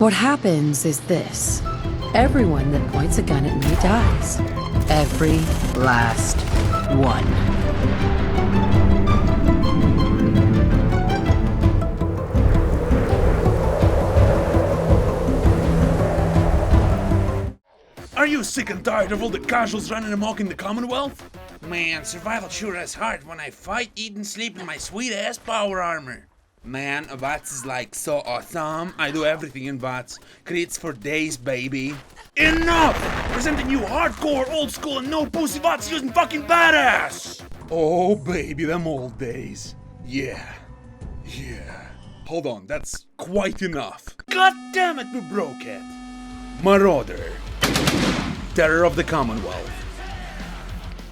What happens is this. Everyone that points a gun at me dies. Every last one. Are you sick and tired of all the casuals running amok in the Commonwealth? Man, survival sure is hard when I fight, eat and sleep in my sweet-ass power armor. Man, VATS is like so awesome. I do everything in VATS. Crits for days, baby. Enough! Presenting you hardcore, old school, and no pussy VATS using fucking badass! Oh, baby, them old days. Yeah. Hold on, that's quite enough. God damn it, we broke it. Marauder. Terror of the Commonwealth.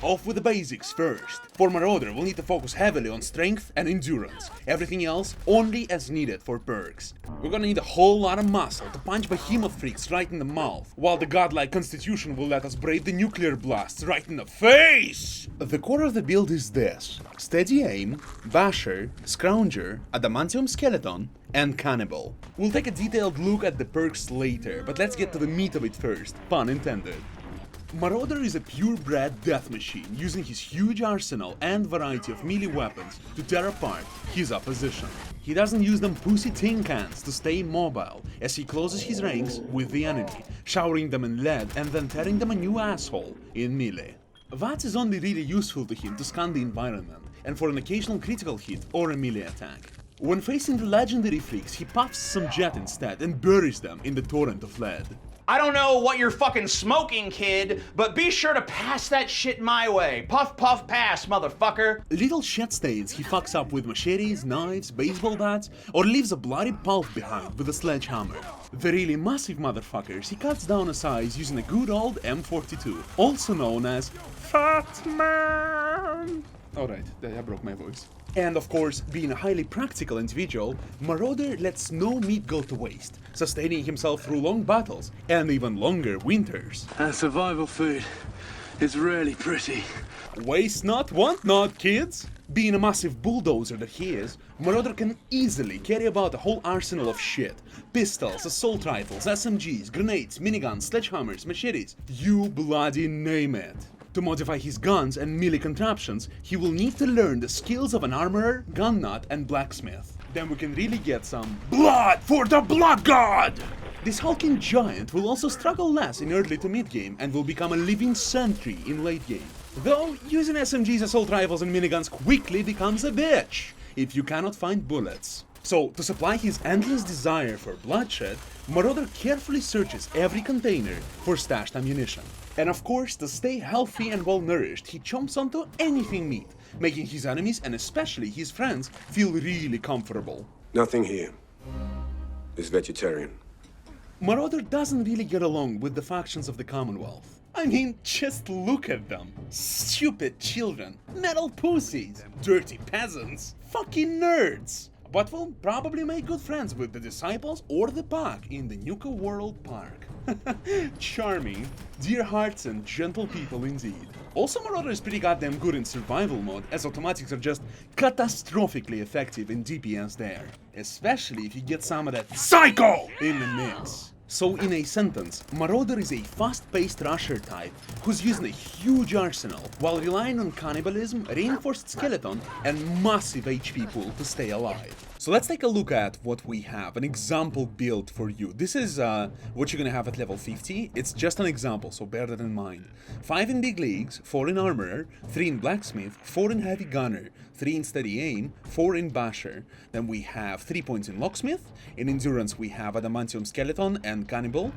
Off with the basics first. For Marauder, we'll need to focus heavily on strength and endurance. Everything else only as needed for perks. We're gonna need a whole lot of muscle to punch behemoth freaks right in the mouth, while the godlike constitution will let us brave the nuclear blasts right in the face! The core of the build is this: steady aim, basher, scrounger, adamantium skeleton, and cannibal. We'll take a detailed look at the perks later, but let's get to the meat of it first, pun intended. Marauder is a purebred death machine, using his huge arsenal and variety of melee weapons to tear apart his opposition. He doesn't use them pussy tin cans to stay mobile, as he closes his ranks with the enemy, showering them in lead and then tearing them a new asshole in melee. VATS is only really useful to him to scan the environment, and for an occasional critical hit or a melee attack. When facing the legendary freaks, he puffs some jet instead and buries them in the torrent of lead. I don't know what you're fucking smoking, kid, but be sure to pass that shit my way. Puff, puff, pass, motherfucker. Little shit stains he fucks up with machetes, knives, baseball bats, or leaves a bloody pulp behind with a sledgehammer. The really massive motherfuckers he cuts down a size using a good old M42, also known as Fat Man. Alright, I broke my voice. And of course, being a highly practical individual, Marauder lets no meat go to waste, sustaining himself through long battles and even longer winters. Our survival food is really pretty. Waste not, want not, kids! Being a massive bulldozer that he is, Marauder can easily carry about a whole arsenal of shit. Pistols, assault rifles, SMGs, grenades, miniguns, sledgehammers, machetes, you bloody name it. To modify his guns and melee contraptions, he will need to learn the skills of an armorer, gun nut, and blacksmith. Then we can really get some blood for the blood god! This hulking giant will also struggle less in early to mid game and will become a living sentry in late game. Though, using SMGs, assault rifles, and miniguns quickly becomes a bitch if you cannot find bullets. So, to supply his endless desire for bloodshed, Marauder carefully searches every container for stashed ammunition. And of course, to stay healthy and well nourished, he chomps onto anything meat, making his enemies and especially his friends feel really comfortable. Nothing here is vegetarian. Marauder doesn't really get along with the factions of the Commonwealth. I mean, just look at them. Stupid children, metal pussies, dirty peasants, fucking nerds. But will probably make good friends with the disciples or the pack in the Nuka World Park. Charming, dear hearts and gentle people indeed. Also, Marauder is pretty goddamn good in survival mode, as automatics are just catastrophically effective in DPS there. Especially if you get some of that psycho in the mix. So in a sentence, Marauder is a fast-paced rusher type who's using a huge arsenal while relying on cannibalism, reinforced skeleton, and massive HP pool to stay alive. So let's take a look at what we have, an example build for you. This is what you're gonna have at level 50. It's just an example, so bear that in mind. 5 in big leagues, 4 in armorer, 3 in blacksmith, 4 in heavy gunner, 3 in steady aim, 4 in basher. Then we have 3 points in locksmith. In endurance we have adamantium skeleton and cannibal,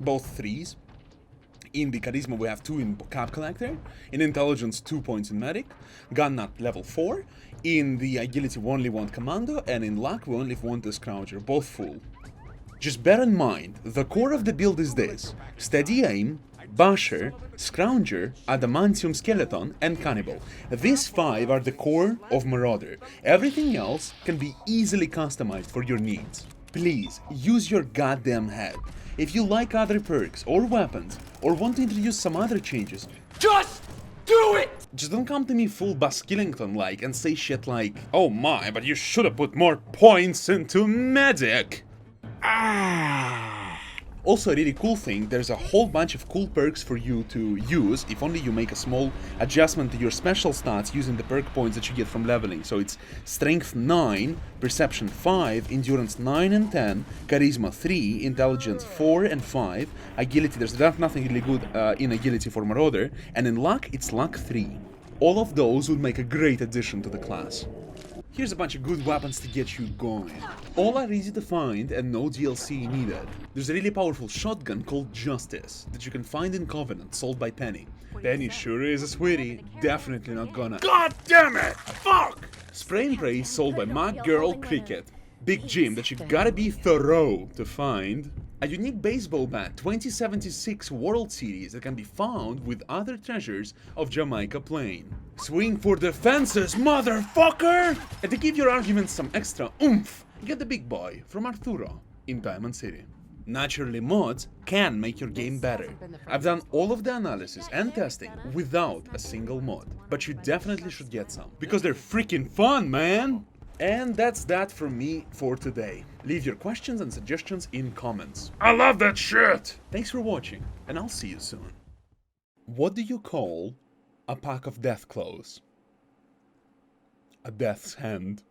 both 3s. In the charisma we have 2 in cap collector. In intelligence 2 points in medic. Gun nut level 4. In the agility we only want commando, and in luck we only want the scrounger, both full. Just bear in mind, the core of the build is this: steady aim, basher, scrounger, adamantium skeleton, and cannibal. These 5 are the core of Marauder. Everything else can be easily customized for your needs. Please, use your goddamn head. If you like other perks or weapons, or want to introduce some other changes, Just do it! just don't come to me full Buzz Killington-like and say shit like, "Oh my, but you should have put more points into medic." Ah. Also, a really cool thing, there's a whole bunch of cool perks for you to use if only you make a small adjustment to your special stats using the perk points that you get from leveling. So it's Strength 9, Perception 5, Endurance 9 and 10, Charisma 3, Intelligence 4 and 5, Agility, there's nothing really good in Agility for Marauder, and in Luck, it's Luck 3. All of those would make a great addition to the class. Here's a bunch of good weapons to get you going. All are easy to find and no DLC needed. There's a really powerful shotgun called Justice that you can find in Covenant, sold by Penny. Penny sure is a sweetie, definitely not gonna— God damn it! Fuck! Spray and Pray sold by my girl Cricket. Big Jim that you gotta be thorough to find. A unique baseball bat 2076 World Series that can be found with other treasures of Jamaica Plain. Swing for the fences, motherfucker! And to give your arguments some extra oomph, get the big boy from Arturo in Diamond City. Naturally, mods can make your game better. I've done all of the analysis and testing without a single mod, but you definitely should get some, because they're freaking fun, man! And that's that from me for today. Leave your questions and suggestions in comments. I love that shit! Thanks for watching, and I'll see you soon. What do you call a pack of death claws? A death's hand.